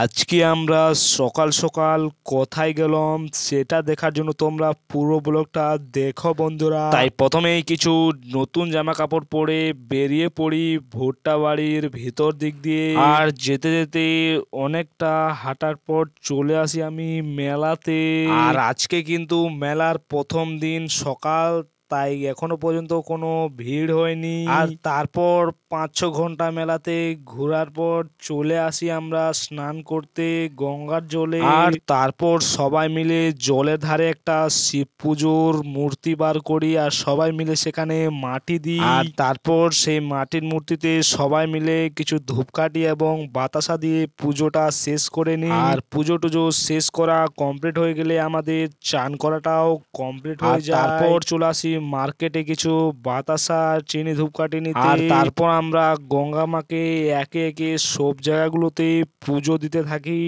আজকে আমরা সকাল সকাল কোথায় গেলাম সেটা দেখার জন্য তোমরা পুরো ব্লগটা দেখো বন্ধুরা। তাই প্রথমেই কিছু নতুন জামা কাপড় পরে বেরিয়ে পড়ি ভুট্টা বাড়ির ভিতর দিক দিয়ে। আর যেতে যেতে অনেকটা হাঁটার পর চলে আসি আমি মেলাতে। আর আজকে কিন্তু মেলার প্রথম দিন সকাল, তাই এখনো পর্যন্ত কোনো ভিড় হয়নি। আর তারপর 5-6 ঘন্টা মেলাতে ঘোরার পর চলে আসি আমরা স্নান করতে গঙ্গার জলে। আর তারপর সবাই মিলে জলের ধারে একটা শিব পুজোর মূর্তি বার করি আর সবাই মিলে সেখানে মাটি দিই। আর তারপর সেই মাটির মূর্তিতে সবাই মিলে কিছু ধূপকাঠি এবং বাতাসা দিয়ে পুজোটা শেষ করে নিই। আর পুজো টুজো শেষ করা কমপ্লিট হয়ে গেলে আমাদের চান করাটাও কমপ্লিট হয়ে যায়। তারপর চলে আসি মার্কেটে কিছু বাতাসা চিনি ধূপকাঠি নিতে। আর তারপর আমরা গঙ্গা মাকে একে একে সব জায়গাগুলোতে পুজো দিতে থাকি।